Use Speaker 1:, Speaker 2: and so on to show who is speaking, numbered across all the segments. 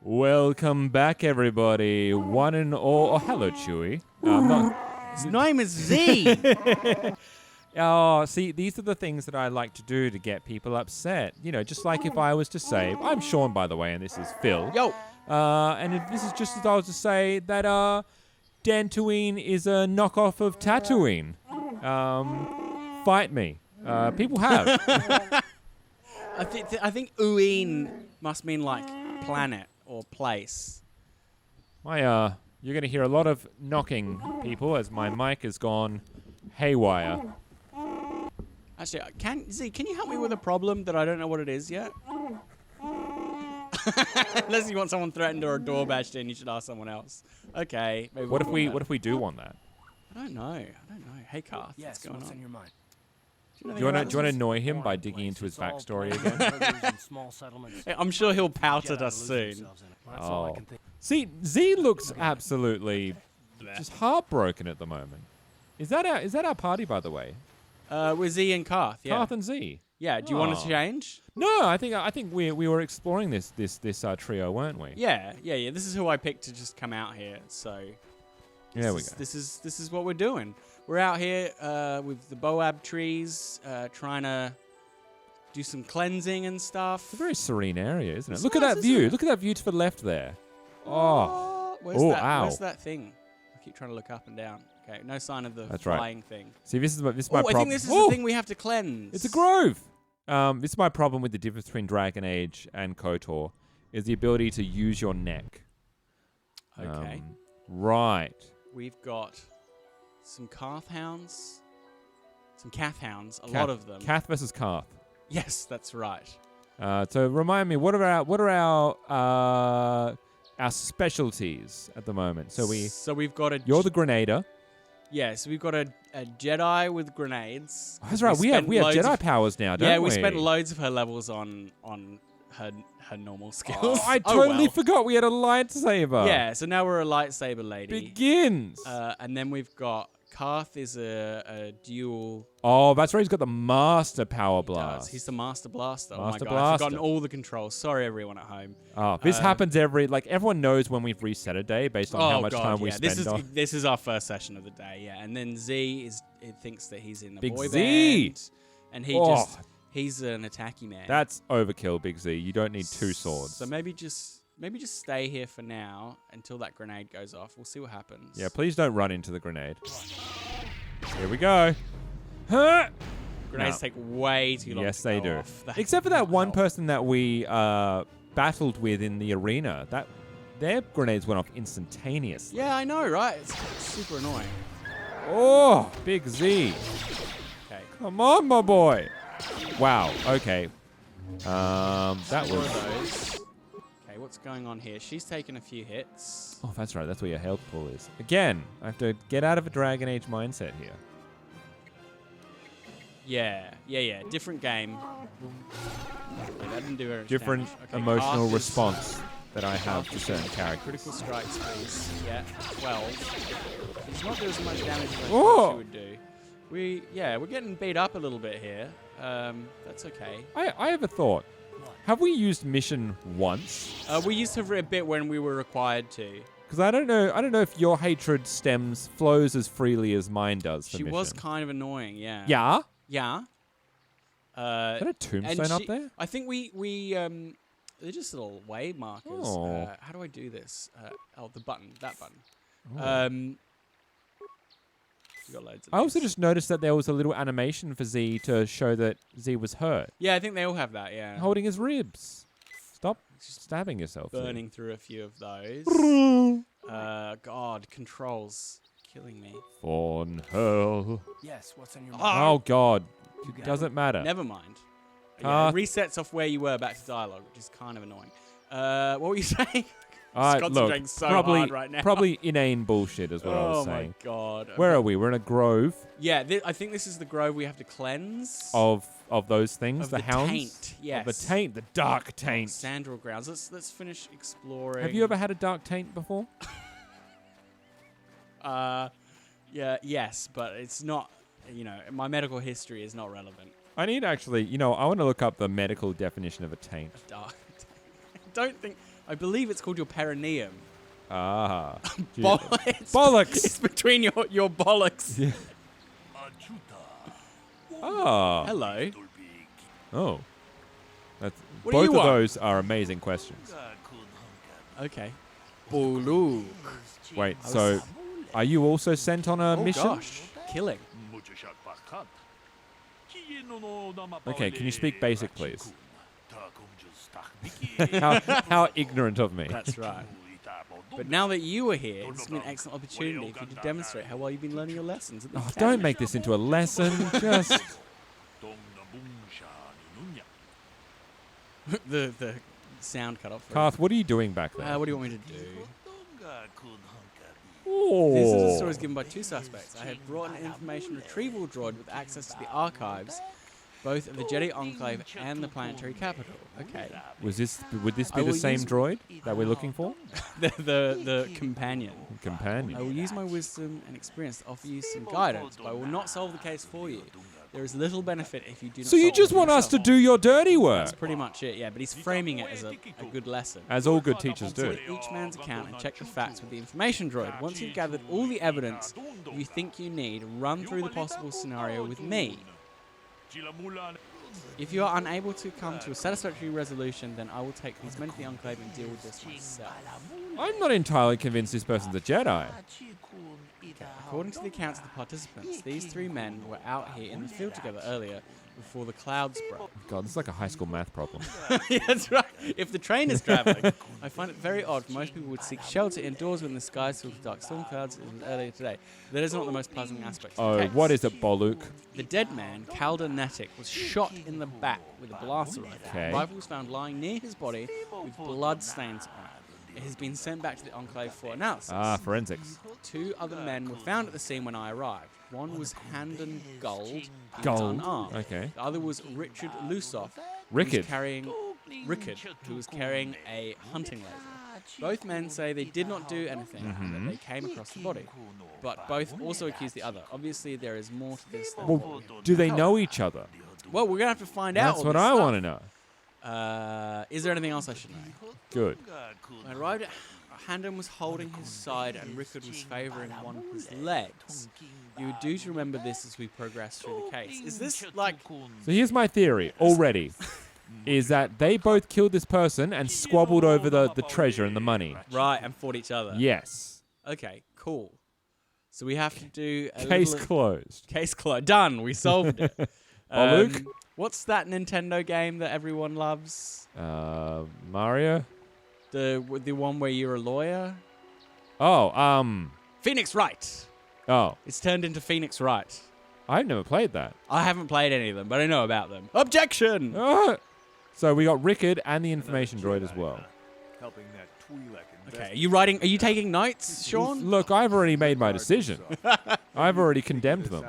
Speaker 1: Welcome back, everybody. One and all. Oh, hello, Chewie.
Speaker 2: His name is Z.
Speaker 1: Oh, see, these are the things that I like to do to get people upset. You know, just like if I was to say, I'm Sean, by the way, and this is Phil.
Speaker 2: Yo.
Speaker 1: And if this is just as I was to say that Dantooine is a knockoff of Tatooine. Fight me. People have.
Speaker 2: I think Uin must mean like planet or place.
Speaker 1: You're going to hear a lot of knocking, people, as my mic has gone haywire.
Speaker 2: Actually, can you help me with a problem that I don't know what it is yet? Unless you want someone threatened or a door bashed in, you should ask someone else. Okay. Maybe
Speaker 1: What if we do want that?
Speaker 2: I don't know. Hey, Karth.
Speaker 3: Yes,
Speaker 2: what's going
Speaker 3: what's
Speaker 2: on?
Speaker 3: in your mind?
Speaker 1: Do you want to annoy him by digging into his backstory again?
Speaker 2: Hey, I'm sure he'll pout at us soon.
Speaker 1: Oh. See, Z looks absolutely just heartbroken at the moment. Is that our party, by the way?
Speaker 2: With Z and Karth, yeah.
Speaker 1: Karth and Z.
Speaker 2: Yeah, do you want to change?
Speaker 1: No, I think we were exploring this trio, weren't we?
Speaker 2: Yeah. This is who I picked to just come out here. So
Speaker 1: There we go.
Speaker 2: This is what we're doing. We're out here with the Boab trees, trying to do some cleansing and stuff.
Speaker 1: It's a very serene area, isn't it?
Speaker 2: It's
Speaker 1: Look at
Speaker 2: nice,
Speaker 1: that view.
Speaker 2: isn't it?
Speaker 1: Look at that view to the left there. Oh. Ow.
Speaker 2: Where's that thing? I keep trying to look up and down. Okay, no sign of the
Speaker 1: That's right.
Speaker 2: flying thing.
Speaker 1: See, this is my
Speaker 2: I
Speaker 1: problem.
Speaker 2: think this is the thing we have to cleanse.
Speaker 1: It's a grove. This is my problem with the difference between Dragon Age and KOTOR, is the ability to use your neck.
Speaker 2: Okay.
Speaker 1: Right.
Speaker 2: We've got some Karth hounds, some Cath hounds, a lot of them.
Speaker 1: Cath versus Karth.
Speaker 2: Yes, that's right.
Speaker 1: So remind me, what are our specialties at the moment? So
Speaker 2: we've got a.
Speaker 1: You're the Grenader.
Speaker 2: Yeah, so we've got a Jedi with grenades.
Speaker 1: Oh, that's right. We have Jedi powers now, don't we?
Speaker 2: Yeah, we spent loads of her levels on her normal skills.
Speaker 1: Oh, I totally forgot we had a lightsaber.
Speaker 2: Yeah, so now we're a lightsaber lady.
Speaker 1: Begins.
Speaker 2: And then we've got Karth is a dual.
Speaker 1: Oh, that's right. He's got the Master Power Blast.
Speaker 2: He's the Master Blaster.
Speaker 1: Master
Speaker 2: oh my God,
Speaker 1: Blaster.
Speaker 2: I've forgotten all the controls. Sorry, everyone at home.
Speaker 1: Oh, this happens everyone knows when we've reset a day based on how much time we spend on.
Speaker 2: This is our first session of the day, yeah. And then Z thinks that he's in the
Speaker 1: Big
Speaker 2: boy
Speaker 1: Z.
Speaker 2: band, and he's an attacky man.
Speaker 1: That's overkill, Big Z. You don't need two swords.
Speaker 2: So maybe just stay here for now until that grenade goes off. We'll see what happens.
Speaker 1: Yeah, please don't run into the grenade. Here we go. Huh?
Speaker 2: Grenades take way too long.
Speaker 1: Yes,
Speaker 2: to
Speaker 1: they
Speaker 2: go
Speaker 1: do.
Speaker 2: off.
Speaker 1: Except for that one person that we battled with in the arena. Their grenades went off instantaneously.
Speaker 2: Yeah, I know, right? It's super annoying.
Speaker 1: Oh, Big Z.
Speaker 2: Okay.
Speaker 1: Come on, my boy. Wow. Okay. That was.
Speaker 2: Those. Okay, what's going on here? She's taken a few hits.
Speaker 1: Oh, that's right. That's where your health pool is. Again, I have to get out of a Dragon Age mindset here.
Speaker 2: Yeah. Different game. Okay, that didn't do very much
Speaker 1: Different
Speaker 2: damage. Okay,
Speaker 1: emotional
Speaker 2: Karth
Speaker 1: response that I have to certain characters.
Speaker 2: Critical strikes, please. Yeah, 12. It's not do as much damage as I
Speaker 1: Oh!
Speaker 2: thought she would do. We're getting beat up a little bit here. That's okay.
Speaker 1: I have a thought. Have we used mission once?
Speaker 2: We used her for a bit when we were required to.
Speaker 1: Because I don't know if your hatred flows as freely as mine does. For
Speaker 2: She
Speaker 1: mission.
Speaker 2: was kind of annoying, yeah.
Speaker 1: Yeah.
Speaker 2: Yeah.
Speaker 1: Is that a tombstone up there?
Speaker 2: I think we they're just little way markers.
Speaker 1: Oh.
Speaker 2: How do I do this? The button, that button. You got loads of
Speaker 1: I also
Speaker 2: these.
Speaker 1: just noticed that there was a little animation for Z to show that Z was hurt.
Speaker 2: Yeah, I think they all have that. Yeah.
Speaker 1: Holding his ribs. Stop stabbing yourself.
Speaker 2: Burning through a few of those. God, controls killing me.
Speaker 1: Phawn hell.
Speaker 3: Yes, what's in your mind?
Speaker 1: Oh God.
Speaker 3: You got
Speaker 1: Doesn't matter.
Speaker 2: Never mind. Yeah, it resets off where you were back to dialogue, which is kind of annoying. What were you saying? Concentrating so hard right now.
Speaker 1: Probably inane bullshit is what I was saying.
Speaker 2: Oh my God.
Speaker 1: Where are we? We're in a grove
Speaker 2: Yeah, I think this is the grove we have to cleanse.
Speaker 1: of those things.
Speaker 2: Of
Speaker 1: the hounds.
Speaker 2: taint, yes.
Speaker 1: Of the taint. The dark taint.
Speaker 2: Sandral grounds. Let's finish exploring.
Speaker 1: Have you ever had a dark taint before?
Speaker 2: Yes, but it's not. My medical history is not relevant.
Speaker 1: I need actually, I want to look up the medical definition of a taint.
Speaker 2: Dark. I believe it's called your perineum.
Speaker 1: Ah. Gee.
Speaker 2: Bollocks. It's between your bollocks.
Speaker 1: Yeah. Oh.
Speaker 2: Hello.
Speaker 1: Oh. That's,
Speaker 2: What do
Speaker 1: both
Speaker 2: you
Speaker 1: of
Speaker 2: want?
Speaker 1: those are amazing questions.
Speaker 2: Okay. Buluk.
Speaker 1: Wait, so are you also sent on a
Speaker 2: Oh
Speaker 1: mission?
Speaker 2: gosh. Killing.
Speaker 1: Okay, can you speak basic, please? how ignorant of me.
Speaker 2: That's right. But now that you are here, this will be an excellent opportunity for you to demonstrate how well you've been learning your lessons. At the
Speaker 1: Oh, don't make this into a lesson. Just
Speaker 2: the sound cut off.
Speaker 1: Karth, what are you doing back there?
Speaker 2: What do you want me to do?
Speaker 1: Oh.
Speaker 2: This is a story given by two suspects. I had brought an information retrieval droid with access to the archives, both of the Jedi Enclave and the planetary capital. Okay.
Speaker 1: Would this
Speaker 2: I
Speaker 1: be the
Speaker 2: will
Speaker 1: same
Speaker 2: use-
Speaker 1: droid that we're looking for?
Speaker 2: the companion.
Speaker 1: Companion.
Speaker 2: I will use my wisdom and experience to offer you some guidance, but I will not solve the case for you. There is little benefit if you do not
Speaker 1: So you
Speaker 2: solve
Speaker 1: just
Speaker 2: it
Speaker 1: want us to
Speaker 2: yourself.
Speaker 1: do your dirty work,
Speaker 2: That's pretty much it, yeah. But he's framing it as a good lesson.
Speaker 1: as all good teachers do.
Speaker 2: Take each man's account and check the facts with the information droid. Once you've gathered all the evidence you think you need, run through the possible scenario with me. If you are unable to come to a satisfactory resolution, then I will take these men to the Enclave and deal with this myself.
Speaker 1: I'm not entirely convinced this person's a Jedi.
Speaker 2: According to the accounts of the participants, these three men were out here in the field together earlier before the clouds broke.
Speaker 1: God, this is like a high school math problem.
Speaker 2: Yeah, that's right. If the train is traveling, I find it very odd. Most people would seek shelter indoors when the skies filled with dark storm clouds as was earlier today. That is not the most pleasant aspect of the
Speaker 1: Oh,
Speaker 2: case.
Speaker 1: what is it, Boluk?
Speaker 2: The dead man, Calder Nettic, was shot in the back with a blaster rifle.
Speaker 1: Okay.
Speaker 2: The rifle was found lying near his body with blood stains on it. It has been sent back to the Enclave for analysis.
Speaker 1: Ah, forensics.
Speaker 2: Two other men were found at the scene when I arrived. One was Handon Gold, who was
Speaker 1: Gold.
Speaker 2: unarmed.
Speaker 1: Okay.
Speaker 2: The other was Richard Lusoff,
Speaker 1: Rickard.
Speaker 2: who was carrying a hunting laser. Both men say they did not do anything, that they came across the body. But both also accuse the other. Obviously, there is more to this than what
Speaker 1: Well,
Speaker 2: we have
Speaker 1: do they
Speaker 2: told.
Speaker 1: know each other?
Speaker 2: Well, we're going to have to find out.
Speaker 1: That's
Speaker 2: all
Speaker 1: what
Speaker 2: this
Speaker 1: I
Speaker 2: stuff.
Speaker 1: want to know.
Speaker 2: Is there anything else I should know?
Speaker 1: Good.
Speaker 2: When I arrived, Handon was holding his side and Rickard was favouring one of his legs. You would do to remember this as we progress through the case. Is this like...
Speaker 1: So here's my theory already. Is that they both killed this person and squabbled over the treasure and the money.
Speaker 2: Right, and fought each other?
Speaker 1: Yes.
Speaker 2: Okay, cool. So we have to do a
Speaker 1: Case
Speaker 2: little...
Speaker 1: closed.
Speaker 2: Case closed. Done. We solved it.
Speaker 1: Luke?
Speaker 2: What's that Nintendo game that everyone loves?
Speaker 1: Mario?
Speaker 2: The one where you're a lawyer?
Speaker 1: Oh,
Speaker 2: Phoenix Wright.
Speaker 1: oh.
Speaker 2: It's turned into Phoenix Wright.
Speaker 1: I've never played that.
Speaker 2: I haven't played any of them, but I know about them. Objection!
Speaker 1: Ah. So we got Rickard and the information droid as well.
Speaker 3: Helping that Twi'lek
Speaker 2: Okay, are you taking notes, Sean?
Speaker 1: Look, I've already made my decision. I've already condemned them.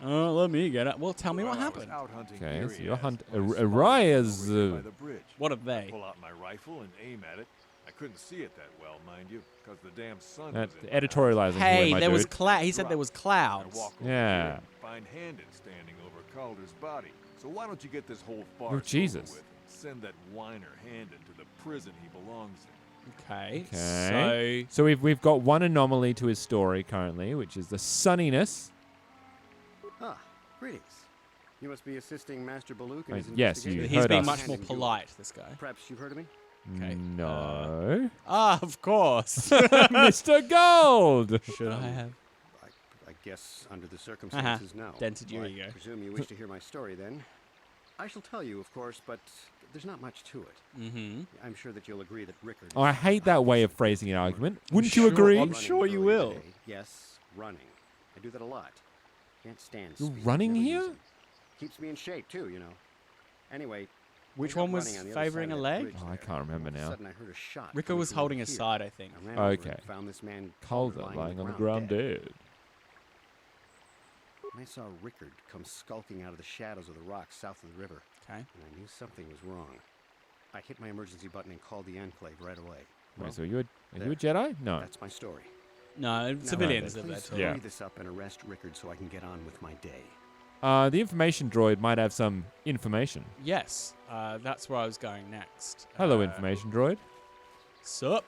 Speaker 2: Let me get it. Well, tell me what happened.
Speaker 1: Okay, so your hunt... Araya's...
Speaker 2: What have they?
Speaker 3: Pull out my rifle and aim at it. I couldn't see it that well, mind you, because the damn sun
Speaker 1: That's
Speaker 3: was in.
Speaker 1: editorializing
Speaker 2: Hey,
Speaker 1: here, my
Speaker 2: there was
Speaker 1: dude.
Speaker 2: cloud. He said there was
Speaker 3: I
Speaker 2: clouds.
Speaker 3: walk over
Speaker 1: Yeah.
Speaker 3: here and find Handon standing over Calder's body. So why don't you get this whole farce
Speaker 1: Oh, Jesus.
Speaker 3: over with and send that whiner Handon to the prison he belongs in?
Speaker 2: Okay.
Speaker 1: Okay. So we've got one anomaly to his story currently, which is the sunniness.
Speaker 4: Ah, greetings. You must be assisting Master Baluk in
Speaker 1: Right,
Speaker 4: his
Speaker 1: yes, you
Speaker 2: So
Speaker 4: investigation.
Speaker 2: he's
Speaker 1: heard
Speaker 2: being
Speaker 1: us.
Speaker 2: much more polite, this guy.
Speaker 4: Perhaps you've heard of me?
Speaker 2: Okay.
Speaker 1: No.
Speaker 2: Of course.
Speaker 1: Mr. Gold!
Speaker 2: Should I have?
Speaker 4: I guess under the circumstances, no.
Speaker 2: Dented your
Speaker 4: Well,
Speaker 2: ego.
Speaker 4: I presume you wish to hear my story then. I shall tell you, of course, but there's not much to it.
Speaker 2: Mm-hmm.
Speaker 4: I'm sure that you'll agree that Rickard...
Speaker 1: Oh, I hate that way of phrasing an argument. Wouldn't you
Speaker 2: sure-
Speaker 1: agree?
Speaker 2: I'm sure you will.
Speaker 4: Day. Yes, running. I do that a lot. Can't stand
Speaker 1: You're
Speaker 4: speed,
Speaker 1: running
Speaker 4: never
Speaker 1: here?
Speaker 4: use it. Keeps me in shape, too, you know. Anyway...
Speaker 2: Which
Speaker 4: I
Speaker 2: one
Speaker 4: was
Speaker 2: was
Speaker 4: running on the other
Speaker 2: favouring
Speaker 4: side
Speaker 2: a
Speaker 4: of that
Speaker 2: leg?
Speaker 4: bridge
Speaker 1: Oh, I
Speaker 4: there.
Speaker 1: can't remember
Speaker 4: All of a
Speaker 1: now.
Speaker 4: sudden I heard a shot
Speaker 2: Ricker
Speaker 4: coming
Speaker 2: was
Speaker 4: from
Speaker 2: holding
Speaker 4: over
Speaker 2: his
Speaker 4: here.
Speaker 2: side, I think.
Speaker 4: I ran over
Speaker 1: Okay.
Speaker 4: and found this man
Speaker 1: Calder lying on the ground dead.
Speaker 4: And I saw Rickard come skulking out of the shadows of the rocks south of the river,
Speaker 2: Okay.
Speaker 4: and I knew something was wrong. I hit my emergency button and called the Enclave right away. Well,
Speaker 1: Wait, so are you a Jedi? No.
Speaker 4: that's my story.
Speaker 2: No,
Speaker 4: Now,
Speaker 2: civilians
Speaker 1: okay.
Speaker 2: did that
Speaker 4: please
Speaker 2: too.
Speaker 1: Yeah.
Speaker 4: hurry this up and arrest Rickard so I can get on with my day.
Speaker 1: The information droid might have some information.
Speaker 2: Yes, that's where I was going next.
Speaker 1: Hello, information droid.
Speaker 2: Sup?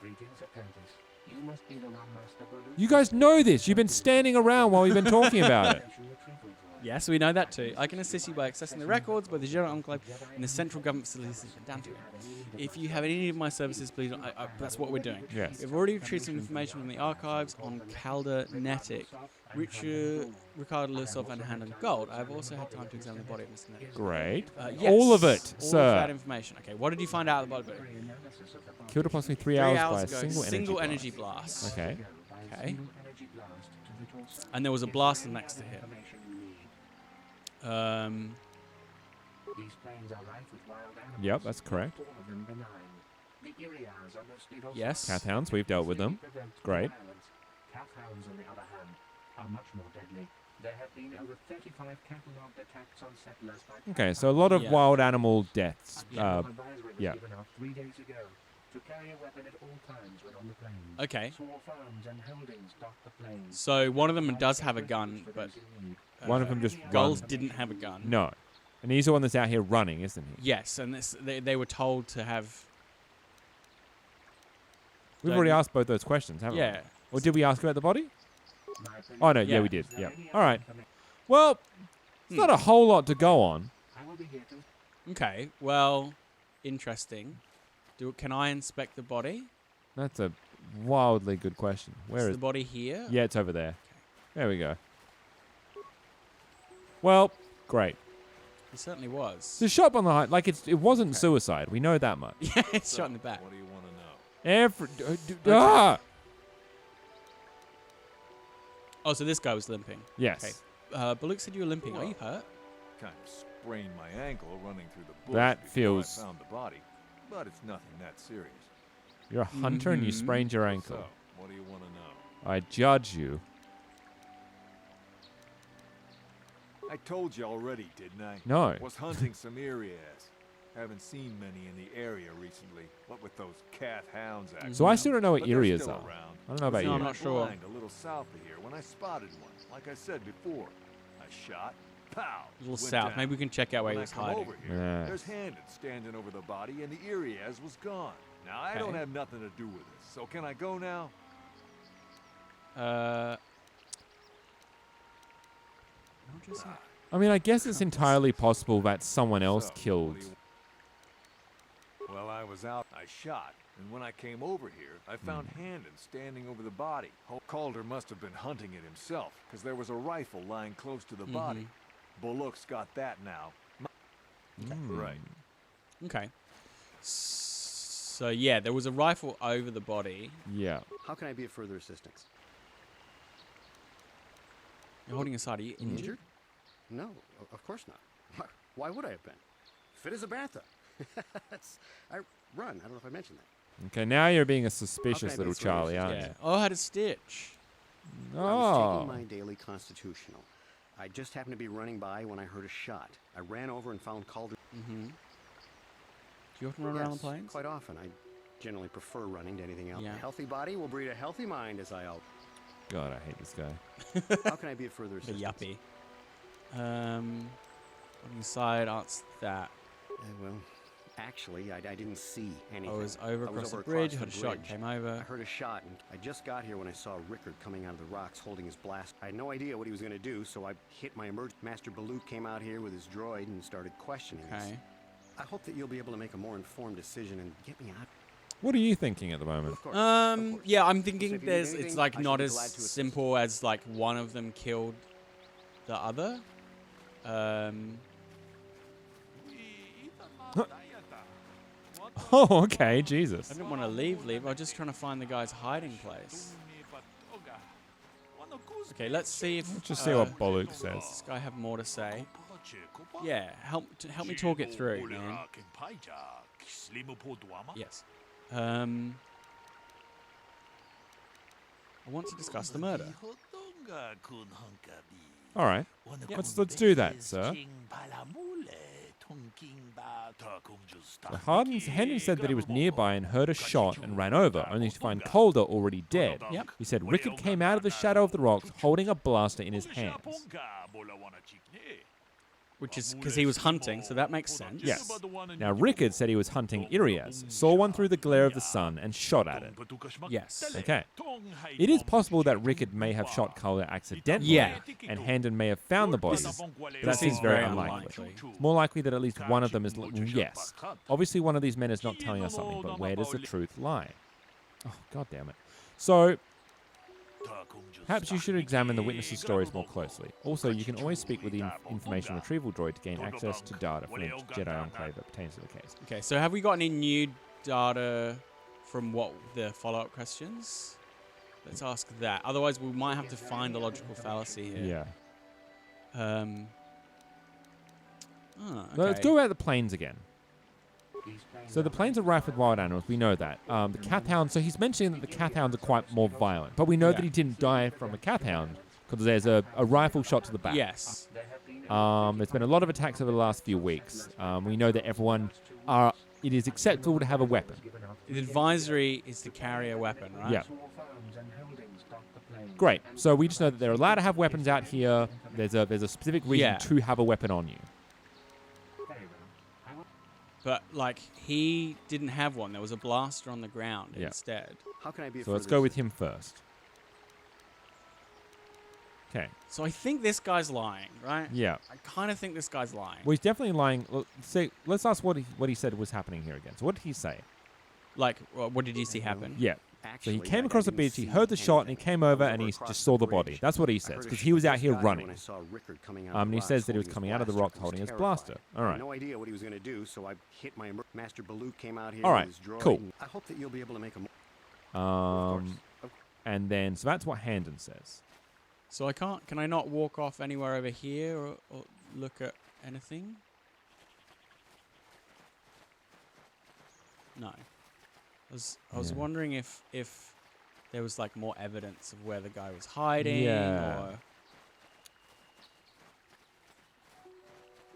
Speaker 1: You guys know this. You've been standing around while we've been talking about it.
Speaker 2: Yes, we know that too. I can assist you by accessing the records by the General Enclave in the central government facilities in Dantooine. If you have any of my services, please. That's what we're doing.
Speaker 1: Yes.
Speaker 2: We've already retrieved some information from the archives on Calder, Nettic, Ricardo Lusov, and Hand and Gold. I've also had time to examine the body of Mr. Nettic.
Speaker 1: Great.
Speaker 2: Yes,
Speaker 1: All of it,
Speaker 2: all
Speaker 1: sir.
Speaker 2: of that information. Okay, what did you find out about the body?
Speaker 1: Killed approximately 3
Speaker 2: 3
Speaker 1: hours
Speaker 2: hours
Speaker 1: by a
Speaker 2: ago,
Speaker 1: single
Speaker 2: energy blast.
Speaker 1: Okay.
Speaker 2: Okay. And there was a blaster next to him.
Speaker 1: Yep, that's correct.
Speaker 2: Yes.
Speaker 1: Cat hounds, we've dealt with them. Great.
Speaker 5: Hounds, on the other hand, are much more deadly. There have been over 35 catalogued attacks on settlers by
Speaker 1: Okay, so a lot of
Speaker 2: Yeah.
Speaker 1: wild animal deaths.
Speaker 2: Yeah.
Speaker 5: advisory was
Speaker 1: yeah.
Speaker 5: given out 3 days ago to carry a weapon at all times when on the plains.
Speaker 2: Okay.
Speaker 5: Small farms and holdings dot the plains.
Speaker 2: So one of them does have a gun, but
Speaker 1: One of them just
Speaker 2: Gold
Speaker 1: run.
Speaker 2: didn't have a gun.
Speaker 1: No. And he's the one that's out here running, isn't he?
Speaker 2: Yes, and they were told to have.
Speaker 1: We've
Speaker 2: Don't
Speaker 1: already
Speaker 2: you-
Speaker 1: asked both those questions, haven't
Speaker 2: Yeah.
Speaker 1: we? Or did we ask about the body?
Speaker 5: My opinion
Speaker 1: Oh, no. Yeah,
Speaker 2: Yeah.
Speaker 1: we did.
Speaker 5: is that
Speaker 1: Yeah.
Speaker 5: any
Speaker 1: All right.
Speaker 5: other
Speaker 1: Well, it's not a whole lot to go on.
Speaker 5: I will be here to
Speaker 2: Okay. Well, interesting. Can I inspect the body?
Speaker 1: That's a wildly good question. Where
Speaker 2: Is
Speaker 1: is
Speaker 2: the body here?
Speaker 1: Yeah, it's over there. There we go. Well, great.
Speaker 2: It certainly was.
Speaker 1: It's a shot on the height. Like, it wasn't suicide. We know that much.
Speaker 2: Yeah, it's shot in the back.
Speaker 3: What do you want to know?
Speaker 2: Oh, so this guy was limping.
Speaker 1: Yes.
Speaker 2: Okay. But Luke said you were limping. Are you hurt?
Speaker 3: Kind of sprained my ankle running through the bush
Speaker 1: That
Speaker 3: before
Speaker 1: feels-
Speaker 3: I found the body, but it's nothing that serious.
Speaker 1: You're a hunter and you
Speaker 2: Mhm.
Speaker 1: sprained your ankle.
Speaker 3: So, what do you want to know?
Speaker 1: I judge you.
Speaker 3: I told you already, didn't I?
Speaker 1: No.
Speaker 3: Was hunting some areas. Haven't seen many in the area recently. What with those cat hounds acting
Speaker 1: So I
Speaker 3: up.
Speaker 1: still don't know what
Speaker 3: But they're
Speaker 1: areas
Speaker 3: still
Speaker 1: are.
Speaker 3: around.
Speaker 1: I don't know about
Speaker 2: No,
Speaker 1: you.
Speaker 2: I'm not sure.
Speaker 3: Blind, a little south of here when I spotted one. Like I said before, I shot. Pow!
Speaker 2: A little
Speaker 3: went
Speaker 2: south.
Speaker 3: down.
Speaker 2: Maybe we can check out where
Speaker 3: When
Speaker 2: he
Speaker 3: I
Speaker 2: was
Speaker 3: come
Speaker 2: hiding.
Speaker 3: over here,
Speaker 1: Yes.
Speaker 3: there's Handed standing over the body, and the Irias was gone. Now I don't
Speaker 2: Okay.
Speaker 3: have nothing to do with this. So can I go now?
Speaker 2: What did you say?
Speaker 1: I mean, I guess it's entirely possible that someone else
Speaker 3: So, what
Speaker 1: killed.
Speaker 3: do you- Well, I was out. I shot, and when I came over here, I found Handon standing over the body. Calder must have been hunting it himself, because there was a rifle lying close to the body. Bullock's got that now. Right.
Speaker 2: Okay. So yeah, there was a rifle over the body.
Speaker 1: Yeah.
Speaker 4: How can I be of further assistance?
Speaker 2: You're holding a side. Are you injured?
Speaker 4: No, of course not. Why would I have been? Fit as a bathtub. I run. I don't know if I mentioned that.
Speaker 1: Okay, now you're being a
Speaker 4: I
Speaker 1: suspicious
Speaker 4: be
Speaker 1: little
Speaker 4: of further
Speaker 1: Charlie, aren't
Speaker 2: Yeah.
Speaker 1: you?
Speaker 2: Oh, I had a stitch.
Speaker 4: I was
Speaker 1: Oh.
Speaker 4: taking my daily constitutional. I just happened to be running by when I heard a shot. I ran over and found Calder.
Speaker 2: Mm-hmm. Do you often run around the
Speaker 4: Yes,
Speaker 2: plains?
Speaker 4: quite often. I generally prefer running to anything else.
Speaker 2: Yeah.
Speaker 4: A healthy body will breed a healthy mind, as I always.
Speaker 1: God, I hate this guy.
Speaker 4: How can I be of further
Speaker 2: A
Speaker 4: assistance?
Speaker 2: yuppie. On the side, answer that.
Speaker 4: Well, actually, I didn't see anything.
Speaker 2: I was over
Speaker 4: I was
Speaker 2: across the
Speaker 4: over
Speaker 2: bridge,
Speaker 4: across
Speaker 2: had a
Speaker 4: the
Speaker 2: shot,
Speaker 4: bridge.
Speaker 2: came
Speaker 4: I
Speaker 2: over.
Speaker 4: heard a shot, and I just got here when I saw Rickard coming out of the rocks holding his blast. I had no idea what he was going to do, so I hit my emergency. Master Baloo came out here with his droid and started questioning us.
Speaker 2: Okay.
Speaker 4: I hope that you'll be able to make a more informed decision and get me out.
Speaker 1: What are you thinking at the moment?
Speaker 4: Of course. of course.
Speaker 2: Yeah, I'm
Speaker 4: So
Speaker 2: thinking
Speaker 4: if you need
Speaker 2: it's
Speaker 4: anything,
Speaker 2: like
Speaker 4: I shall
Speaker 2: not
Speaker 4: be
Speaker 2: as
Speaker 4: glad to assist.
Speaker 2: simple as like one of them killed the other.
Speaker 1: Oh, okay, Jesus.
Speaker 2: I didn't want to leave. I was just trying to find the guy's hiding place. Okay, let's see if
Speaker 1: Let's just see what Boluk says.
Speaker 2: this guy have more to say. Yeah, help me talk it through, man. Yes. I want to discuss the murder.
Speaker 1: All right. Let's do that, sir. So Henry said that he was nearby and heard a shot and ran over, only to find Calder already dead.
Speaker 2: Yep.
Speaker 1: He said Rickard came out of the shadow of the rocks holding a blaster in his hands.
Speaker 2: which is because he was hunting, so that makes sense.
Speaker 1: Yes. Now, Rickard said he was hunting Irias, saw one through the glare of the sun, and shot at it.
Speaker 2: Yes.
Speaker 1: Okay. It is possible that Rickard may have shot Calder accidentally,
Speaker 2: Yeah.
Speaker 1: and Handon may have found the bodies, but that seems very unlikely. It's more likely that at least one of them is... Yes. Obviously, one of these men is not telling us something, but where does the truth lie? Oh, God damn it. So... perhaps you should examine the witnesses' stories more closely. Also, you can always speak with the information retrieval droid to gain access to data from the Jedi Enclave that pertains to the case.
Speaker 2: Okay, so have we got any new data from what the follow-up questions? Let's ask that. Otherwise, we might have to find a logical fallacy here.
Speaker 1: Yeah.
Speaker 2: Okay.
Speaker 1: Let's go about the planes again. So the planes are rife with wild animals. We know that. The Cathhound. So he's mentioning that the Cathhounds are quite more violent, but we know that he didn't die from a Cathhound because there's a rifle shot to the back.
Speaker 2: Yes.
Speaker 1: There's been a lot of attacks over the last few weeks. We know that it is acceptable to have a weapon.
Speaker 2: The advisory is to carry a weapon, right?
Speaker 1: Yeah. Great. So we just know that they're allowed to have weapons out here. There's a specific reason to have a weapon on you.
Speaker 2: But, like, he didn't have one. There was a blaster on the ground instead.
Speaker 4: How can I be?
Speaker 1: So let's go with him first. Okay.
Speaker 2: So I think this guy's lying, right?
Speaker 1: Yeah.
Speaker 2: I kind of think this guy's lying.
Speaker 1: Well, he's definitely lying. Let's ask what he said was happening here again. So what did he say?
Speaker 2: Like, what did you see happen?
Speaker 1: Yeah. So he came across the beach, he heard the shot, and he came over and he just saw the body. That's what he says, because he was out here running. And he says that he was coming out of the rocks holding his blaster. All right.
Speaker 4: No idea what he was going to do, so I hit my Master Baloo came out here.
Speaker 1: All right,
Speaker 4: with his droid,
Speaker 1: cool.
Speaker 4: and I hope that you'll be able to make a.
Speaker 1: And then, so that's what Handon says.
Speaker 2: So can I not walk off anywhere over here or look at anything? No. I was wondering if there was like more evidence of where the guy was hiding, or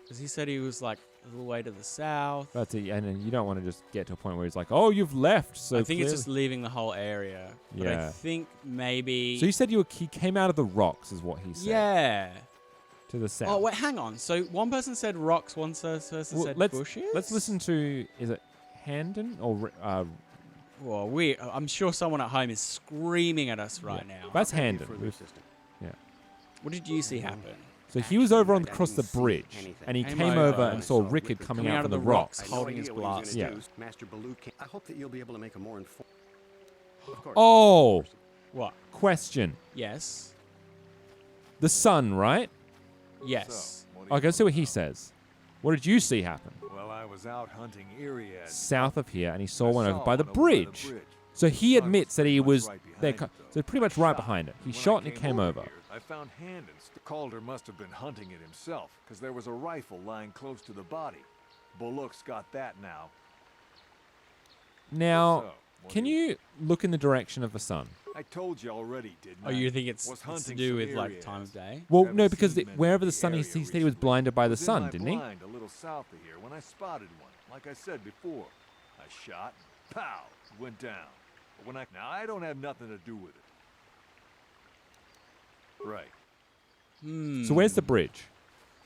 Speaker 2: because he said he was like a little way to the south.
Speaker 1: That's it, and then you don't want to just get to a point where he's like, "Oh, you've left." So
Speaker 2: I think it's just leaving the whole area. But I
Speaker 1: Yeah.
Speaker 2: think maybe.
Speaker 1: So you said he came out of the rocks, is what he said.
Speaker 2: Yeah.
Speaker 1: To the south.
Speaker 2: Oh wait, hang on. So one person said rocks, one person said bushes.
Speaker 1: Let's listen to. Is it Handon or?
Speaker 2: Well, I'm sure someone at home is screaming at us right now.
Speaker 1: That's Handon. Yeah.
Speaker 2: What did you see happen?
Speaker 1: So he was over across the bridge, and he came over and saw Rickard coming out of the rocks.
Speaker 2: holding his blaster.
Speaker 1: Yeah.
Speaker 4: Master Baloo I hope that you'll be able to make a more informed.
Speaker 1: Oh,
Speaker 2: What?
Speaker 1: question.
Speaker 2: Yes.
Speaker 1: The sun, right?
Speaker 2: Yes.
Speaker 1: Okay, let's see what he says. What did you see happen?
Speaker 3: Well, I was out hunting Iriad.
Speaker 1: South of here, and he saw one over by the bridge. So he admits that he was there. So pretty much right behind it. He shot and he came over.
Speaker 3: Here, I found Handon. Calder must have been hunting it himself, because there was a rifle lying close to the body. Bullock's got that now.
Speaker 1: Now,
Speaker 3: So, what
Speaker 1: can
Speaker 3: do
Speaker 1: you look in the direction of the sun?
Speaker 3: I told you already, didn't I?
Speaker 2: Oh, you think it's
Speaker 3: Was
Speaker 2: to
Speaker 3: hunting
Speaker 2: do
Speaker 3: some
Speaker 2: with like
Speaker 3: Iriads.
Speaker 2: time of day?
Speaker 1: Well,
Speaker 3: Haven't
Speaker 1: no, because
Speaker 3: seen many
Speaker 1: wherever
Speaker 3: in
Speaker 1: the sun is,
Speaker 3: area
Speaker 1: he said he was
Speaker 3: recently.
Speaker 1: blinded by the
Speaker 3: Was in
Speaker 1: sun,
Speaker 3: my
Speaker 1: didn't he?
Speaker 3: blind a little south of here when I spotted one. Like I said before, I shot, pow, went down. But now I don't have nothing to do with it. Right.
Speaker 1: So where's the bridge?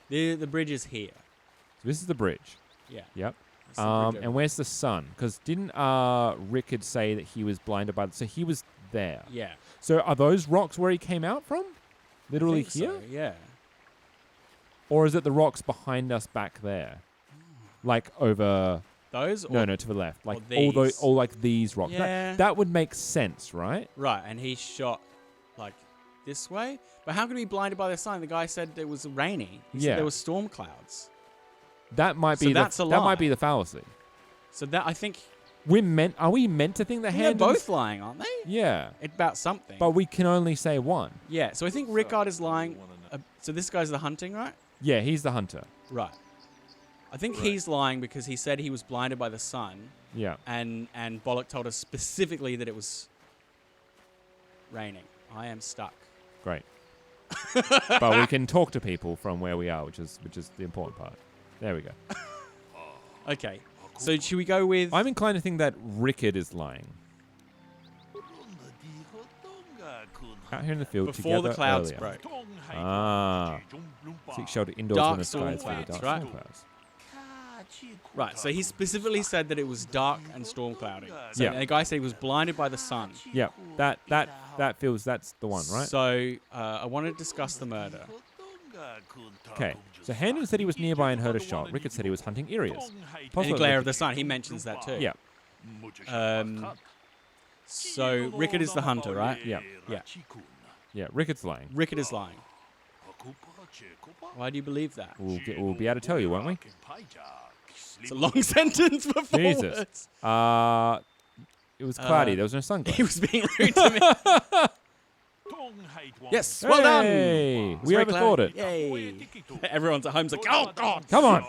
Speaker 2: The bridge is here.
Speaker 1: So this is the bridge.
Speaker 2: Yeah.
Speaker 1: Yep.
Speaker 2: That's the bridge over
Speaker 1: And where's the sun? Because didn't Rickard say that he was blinded by? So he was there.
Speaker 2: Yeah.
Speaker 1: So are those rocks where he came out from? Literally
Speaker 2: I think
Speaker 1: here?
Speaker 2: so, yeah.
Speaker 1: Or is it the rocks behind us back there? Like over...
Speaker 2: Those?
Speaker 1: No, to the left. Like
Speaker 2: these?
Speaker 1: all like these rocks.
Speaker 2: Yeah.
Speaker 1: That would make sense, right?
Speaker 2: Right, and he shot like this way. But how could he be blinded by the sun? The guy said it was raining. He
Speaker 1: Yeah.
Speaker 2: said there was storm clouds.
Speaker 1: That might
Speaker 2: So
Speaker 1: be
Speaker 2: that's a
Speaker 1: that
Speaker 2: lie.
Speaker 1: might be the fallacy.
Speaker 2: So that I think
Speaker 1: Are we meant to think that
Speaker 2: they're
Speaker 1: Handon's...
Speaker 2: both lying, aren't they?
Speaker 1: Yeah.
Speaker 2: About something.
Speaker 1: But we can only say one.
Speaker 2: yeah. So I think Rickard is lying. So this guy's the hunting, right?
Speaker 1: Yeah, he's the hunter.
Speaker 2: Right. I think he's lying because he said he was blinded by the sun,
Speaker 1: Yeah.
Speaker 2: and Bollock told us specifically that it was raining. I am stuck.
Speaker 1: Great. But we can talk to people from where we are, which is the important part. There we go.
Speaker 2: Okay. So should we go with?
Speaker 1: I'm inclined to think that Rickard is lying. Out here in the field
Speaker 2: Before
Speaker 1: together
Speaker 2: the clouds
Speaker 1: earlier.
Speaker 2: broke.
Speaker 1: Ah. Seek shelter indoors
Speaker 2: Dark
Speaker 1: when the sky is
Speaker 2: storm
Speaker 1: full of dark
Speaker 2: clouds,
Speaker 1: storm
Speaker 2: right?
Speaker 1: clouds.
Speaker 2: Right, so he specifically said that it was dark and storm cloudy. So
Speaker 1: Yeah.
Speaker 2: the guy said he was blinded by the sun.
Speaker 1: Yeah, that feels that's the one, right?
Speaker 2: So I want to discuss the murder.
Speaker 1: Okay, so Handon said he was nearby and heard a shot. Rickett said he was hunting areas.
Speaker 2: In the
Speaker 1: Possibly
Speaker 2: glare of the sun, he mentions that too.
Speaker 1: Yeah,
Speaker 2: So Rickett is the hunter, right?
Speaker 1: yeah,
Speaker 2: Yeah.
Speaker 1: yeah. Rickett's lying.
Speaker 2: Rickett is lying. Why do you believe that?
Speaker 1: We'll be able to tell you, won't we?
Speaker 2: It's a long sentence for 4
Speaker 1: Jesus.
Speaker 2: words.
Speaker 1: It was cloudy. There was no sun.
Speaker 2: He was being rude to me. Yes, well done.
Speaker 1: Hey,
Speaker 2: It's
Speaker 1: we
Speaker 2: very
Speaker 1: overthought
Speaker 2: cloudy.
Speaker 1: it.
Speaker 2: Yay. Everyone's at home's like, oh, God.
Speaker 1: Come on.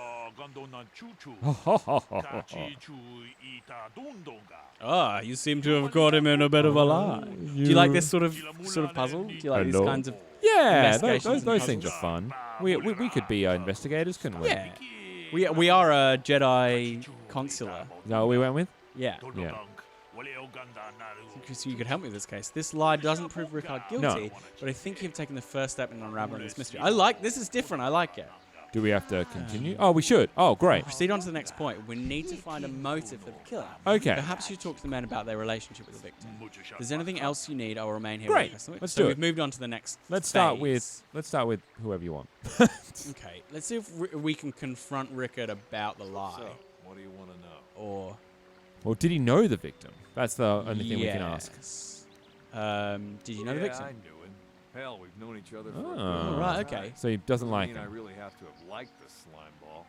Speaker 2: Ah, you seem to have caught him in a bit of a lie. Do you like this sort of puzzle? Do you like these
Speaker 1: Hello?
Speaker 2: kinds of...
Speaker 1: Yeah,
Speaker 2: Investigations
Speaker 1: those
Speaker 2: and
Speaker 1: things are fun. We could be investigators, couldn't we?
Speaker 2: Yeah. We are a Jedi consular.
Speaker 1: Is that what we went with?
Speaker 2: Yeah.
Speaker 1: Yeah.
Speaker 2: So you could help me with this case. This lie doesn't prove Rickard guilty,
Speaker 1: No.
Speaker 2: but I think you've taken the first step in unraveling this mystery. I like this. Is different. I like it.
Speaker 1: Do we have to continue? Oh, we should. Oh, great.
Speaker 2: Proceed on to the next point. We need to find a motive for the killer.
Speaker 1: Okay.
Speaker 2: Perhaps you talk to the men about their relationship with the victim. If there's anything else you need, I'll remain here.
Speaker 1: Great.
Speaker 2: With you.
Speaker 1: Let's
Speaker 2: so
Speaker 1: do
Speaker 2: we've
Speaker 1: it.
Speaker 2: moved on to the next.
Speaker 1: Let's start
Speaker 2: phase.
Speaker 1: with whoever you want.
Speaker 2: Okay. Let's see if we can confront Rickard about the lie.
Speaker 3: So, what do you want to know?
Speaker 2: Or
Speaker 1: Well, did he know the victim? That's the only thing we can ask.
Speaker 2: Did you know the victim?
Speaker 3: I knew him. Hell, we've known each other for
Speaker 1: Oh.
Speaker 3: a good
Speaker 2: Oh,
Speaker 3: long
Speaker 2: right.
Speaker 3: time.
Speaker 2: Okay.
Speaker 1: So he doesn't
Speaker 3: I
Speaker 1: like
Speaker 3: mean, I
Speaker 1: him.
Speaker 3: really have to have liked the slime ball.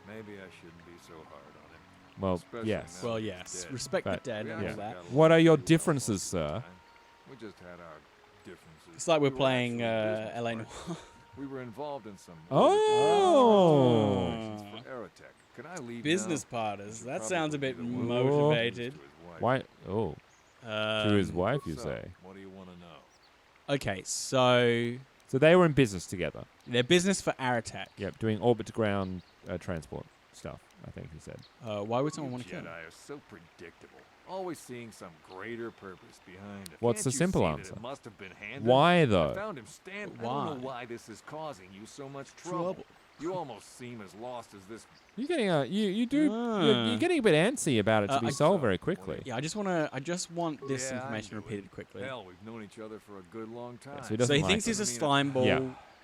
Speaker 3: Maybe I shouldn't be so hard on him.
Speaker 1: Well,
Speaker 3: Especially
Speaker 1: yes.
Speaker 3: now
Speaker 2: Well,
Speaker 3: that he's
Speaker 2: yes.
Speaker 3: dead.
Speaker 2: Respect the
Speaker 1: But-
Speaker 2: dead and
Speaker 1: Yeah.
Speaker 2: all that.
Speaker 1: What are your differences, sir?
Speaker 3: We just had our differences.
Speaker 2: It's like we're
Speaker 3: We were
Speaker 2: playing
Speaker 3: actually business
Speaker 2: LA Noire.
Speaker 3: partners. We were involved in some
Speaker 1: Oh.
Speaker 3: operations for Aerotech. Can I leave
Speaker 2: Business
Speaker 3: now?
Speaker 2: partners. That
Speaker 3: Probably
Speaker 2: sounds a bit
Speaker 3: be the one
Speaker 2: motivated.
Speaker 3: to his wife.
Speaker 1: Why? Oh, to his wife, you
Speaker 3: So,
Speaker 1: say?
Speaker 3: what do you want to know?
Speaker 2: Okay, so
Speaker 1: So they were in business together.
Speaker 2: their business for Aerotech.
Speaker 1: Yep, doing orbit to ground transport stuff. I think he said.
Speaker 2: Why would someone want to
Speaker 3: You
Speaker 2: kill him?
Speaker 3: Jedi are so predictable. Always seeing some greater purpose behind it.
Speaker 1: What's the
Speaker 3: Can't you
Speaker 1: simple
Speaker 3: see that
Speaker 1: answer?
Speaker 3: It must have been Handon?
Speaker 1: Why
Speaker 3: I
Speaker 1: though?
Speaker 3: found him stand. I
Speaker 2: Why?
Speaker 3: don't know why this is causing you so much trouble. You almost seem as lost as this.
Speaker 1: You're getting you're getting a bit antsy about it to be
Speaker 2: I-
Speaker 1: solved very quickly.
Speaker 2: Yeah, I just want this
Speaker 3: Yeah, I
Speaker 2: information
Speaker 3: knew it.
Speaker 2: repeated quickly.
Speaker 3: Hell, we've known each other for a good long time.
Speaker 1: so he
Speaker 2: So
Speaker 1: doesn't
Speaker 2: he
Speaker 1: like
Speaker 2: thinks
Speaker 1: it.
Speaker 2: he's a slime ball.
Speaker 1: Yeah.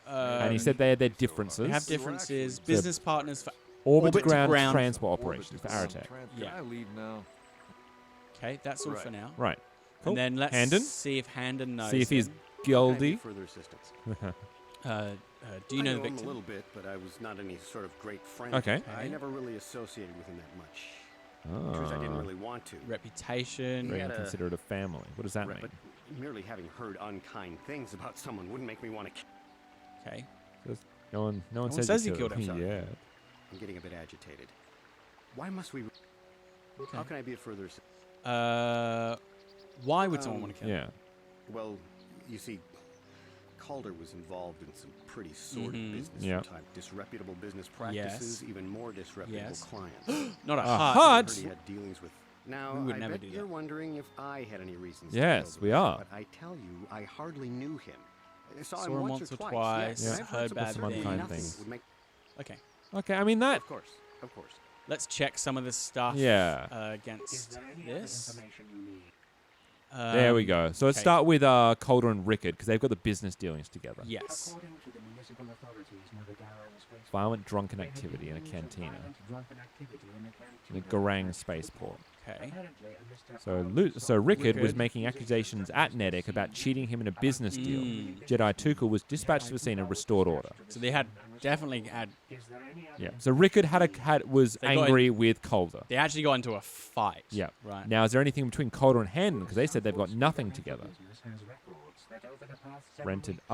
Speaker 1: And he said they had their differences.
Speaker 2: They have differences. Business partners for.
Speaker 1: Orbit to
Speaker 2: Orbit to
Speaker 1: ground
Speaker 2: ground
Speaker 1: transport
Speaker 3: Orbit
Speaker 1: operations
Speaker 3: to
Speaker 1: for
Speaker 3: ground
Speaker 1: Aerotech.
Speaker 3: Can
Speaker 2: Yeah.
Speaker 3: I leave now?
Speaker 2: Okay, that's all
Speaker 3: Right.
Speaker 2: for now.
Speaker 1: Right. Cool.
Speaker 2: And then let's
Speaker 1: Handon?
Speaker 2: see if Handon knows.
Speaker 1: See if he's
Speaker 2: him.
Speaker 4: Can I be
Speaker 1: guilty.
Speaker 4: further assistance?
Speaker 2: Do you know the
Speaker 4: I know him
Speaker 2: victim?
Speaker 4: a little bit, but I was not any sort of great friend.
Speaker 1: Okay.
Speaker 4: I never really associated with him that much. Truth, I didn't
Speaker 1: Ah,
Speaker 4: really want to.
Speaker 2: Reputation.
Speaker 1: very
Speaker 4: had a-
Speaker 1: considerate of family. What does that
Speaker 4: Right,
Speaker 1: mean?
Speaker 4: but merely having heard unkind things about someone wouldn't make me want to.
Speaker 2: Okay.
Speaker 1: No one
Speaker 2: one
Speaker 1: says,
Speaker 2: says
Speaker 1: he
Speaker 2: he killed him.
Speaker 1: Yeah.
Speaker 4: I'm getting a bit agitated. Why must we?
Speaker 2: Okay.
Speaker 4: How can I be of further assistance?
Speaker 2: Why would someone want to kill him?
Speaker 1: Yeah.
Speaker 4: Well, you see, Calder was involved in some pretty sordid
Speaker 2: Mhm.
Speaker 4: business
Speaker 1: Yeah.
Speaker 4: from time. Disreputable business practices, even more disreputable
Speaker 2: Yes.
Speaker 4: clients.
Speaker 2: Not a
Speaker 1: A
Speaker 2: hut.
Speaker 1: hut?
Speaker 4: I heard he had dealings with. Now,
Speaker 2: We would
Speaker 4: I
Speaker 2: never
Speaker 4: bet
Speaker 2: do
Speaker 4: you're
Speaker 2: that.
Speaker 4: wondering if I had any reasons.
Speaker 1: Yes,
Speaker 4: to
Speaker 1: we
Speaker 4: kill the
Speaker 1: are.
Speaker 4: But I tell you, I hardly knew him. I saw
Speaker 2: Saw
Speaker 4: him
Speaker 2: him
Speaker 4: once or twice.
Speaker 2: twice,
Speaker 4: Yes.
Speaker 1: Yeah.
Speaker 4: I've
Speaker 2: heard
Speaker 4: some
Speaker 2: bad
Speaker 4: certainly
Speaker 1: things.
Speaker 4: nothing
Speaker 1: Things.
Speaker 4: would make-
Speaker 2: Okay.
Speaker 1: Okay. I mean that.
Speaker 4: Of course, of course.
Speaker 2: Let's check some of the stuff
Speaker 1: Yeah.
Speaker 5: Is
Speaker 2: against
Speaker 5: there any
Speaker 2: this.
Speaker 5: other information you need?
Speaker 1: There we go. So let's
Speaker 2: okay.
Speaker 1: start with Calder and Rickard because they've got the business dealings together.
Speaker 2: Yes.
Speaker 5: According to the municipal authorities, Navigaro's waste
Speaker 1: Violent drunken
Speaker 5: they have
Speaker 1: activity in a
Speaker 5: been used of
Speaker 1: cantina.
Speaker 5: violent drunken activity in a
Speaker 1: In the
Speaker 5: cantina.
Speaker 1: Garang spaceport.
Speaker 2: Okay.
Speaker 5: Apparently, a Mr.
Speaker 1: So Rickard was
Speaker 2: Rickard.
Speaker 1: making accusations at Nettic about cheating him in a business deal.
Speaker 2: Mm.
Speaker 1: Jedi Tuchel was dispatched to the scene and restored order.
Speaker 2: So they had definitely had.
Speaker 5: Is there any other
Speaker 1: Yeah. So Rickard was
Speaker 2: They got
Speaker 1: angry with Calder.
Speaker 2: They actually got into a fight.
Speaker 1: Yeah.
Speaker 2: Right.
Speaker 1: Now, is there anything between Calder and Handon? Because they said they've got nothing together.
Speaker 5: business has records that over the past several
Speaker 1: Rented.
Speaker 5: weeks,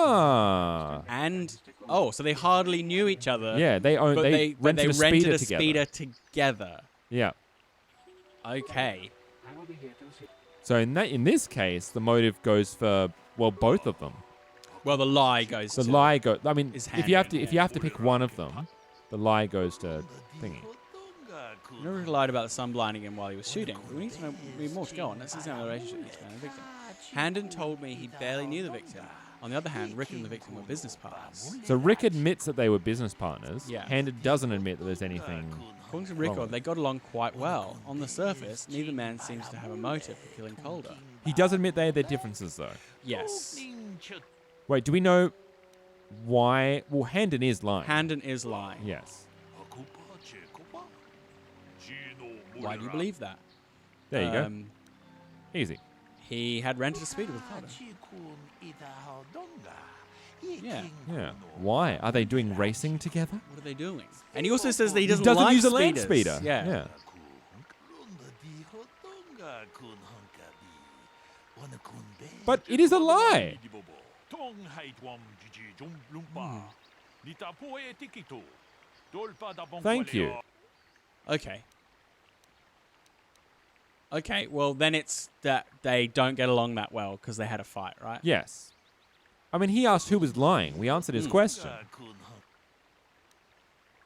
Speaker 1: Ah.
Speaker 2: And so they hardly knew each other.
Speaker 1: Yeah. They own.
Speaker 2: But
Speaker 1: They rented a speeder together.
Speaker 2: speeder together.
Speaker 1: Yeah.
Speaker 2: Okay.
Speaker 5: I will be here to see.
Speaker 1: So in this case, the motive goes for both of them.
Speaker 2: Well, the lie goes.
Speaker 1: The
Speaker 2: to
Speaker 1: lie go. I mean,
Speaker 2: is
Speaker 1: if you have
Speaker 2: Handon.
Speaker 1: to pick one of them, the lie goes to thingy.
Speaker 2: You never lied about the sun blinding him while he was shooting. We need more to go on. This is how the relationship between the victim. Handon told me he barely knew the victim. On the other hand, Rick and the victim were business partners.
Speaker 1: So Rick admits that they were business partners.
Speaker 2: Yeah.
Speaker 1: Handed doesn't admit that there's anything.
Speaker 2: According to Rickard, they got along quite well. On the surface, neither man seems to have a motive for killing Calder.
Speaker 1: He does admit they had their differences, though.
Speaker 2: Yes.
Speaker 1: Wait, do we know why? Well, Handon is lying.
Speaker 2: Handon is lying.
Speaker 1: Yes.
Speaker 2: Why do you believe that?
Speaker 1: There you go. Easy.
Speaker 2: He had rented a speeder with Calder. Yeah.
Speaker 1: Yeah. Why? Are they doing racing together?
Speaker 2: What are they doing? And he also says that he doesn't,
Speaker 1: use a land
Speaker 2: speeders.
Speaker 1: speeder.
Speaker 2: Yeah.
Speaker 1: But it is a lie. Thank you.
Speaker 2: Okay. Okay, well, then it's that they don't get along that well because they had a fight, right?
Speaker 1: Yes. I mean, he asked who was lying. We answered his question.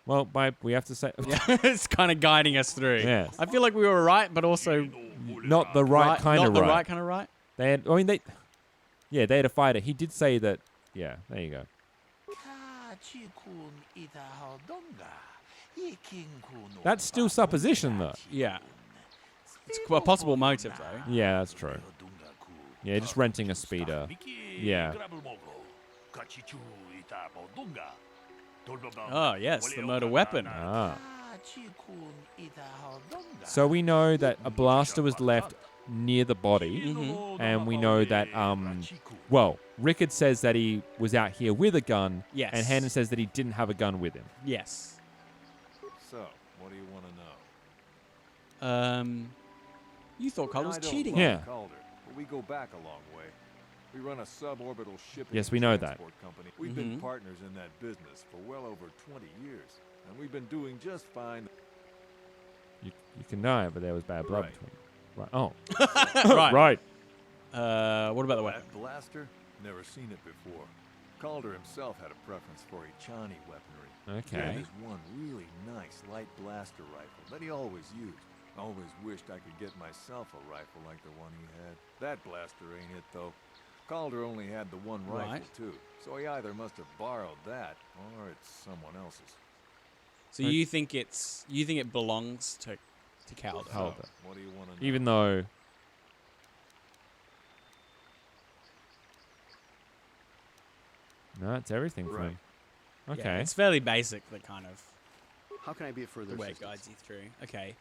Speaker 1: Well, we have to say...
Speaker 2: Yeah, it's kind of guiding us through.
Speaker 1: Yes.
Speaker 2: I feel like we were right, but also...
Speaker 1: Not the right kind of right.
Speaker 2: Not the right kind of right?
Speaker 1: They had... I mean, yeah, they had a fighter. He did say that... Yeah, there you go. That's still supposition, though.
Speaker 2: Yeah. It's a possible motive, though.
Speaker 1: Yeah, that's true. Yeah, just renting a speeder. Yeah.
Speaker 2: Oh, yes, the murder weapon.
Speaker 1: Ah. So we know that a blaster was left near the body, and we know that, well, Rickard says that he was out here with a gun,
Speaker 2: Yes.
Speaker 1: and Handon says that he didn't have a gun with him.
Speaker 2: Yes.
Speaker 3: So, what do you want to know?
Speaker 2: You thought Calder was
Speaker 3: I don't
Speaker 2: cheating.
Speaker 3: love
Speaker 1: Yeah.
Speaker 3: Calder, but we go back a long way. We run a suborbital shipping
Speaker 1: Yes,
Speaker 3: and
Speaker 1: we know that.
Speaker 3: transport company. We've been partners in that business for well over 20 years, and we've been doing just fine.
Speaker 1: You can know, but there was bad blood
Speaker 3: Right.
Speaker 1: between them. Right. Oh.
Speaker 2: Right.
Speaker 1: Right.
Speaker 2: What about the weapon?
Speaker 3: That blaster? Never seen it before. Calder himself had a preference for Ichani weaponry.
Speaker 1: Okay.
Speaker 3: There's one really nice light blaster rifle that he always used. Always wished I could get myself a rifle like the one he had. That blaster ain't it, though. Calder only had the one rifle,
Speaker 2: Right.
Speaker 3: too. So he either must have borrowed that, or it's someone else's.
Speaker 2: So you think it belongs to Calder?
Speaker 1: Calder.
Speaker 3: So, what do you want to know?
Speaker 1: Even though... No, it's everything for
Speaker 3: Right.
Speaker 1: him.
Speaker 2: Yeah,
Speaker 1: Okay.
Speaker 2: it's fairly basic, the kind of
Speaker 4: How can I be of further
Speaker 2: the way it
Speaker 4: assistance?
Speaker 2: guides you through. Okay.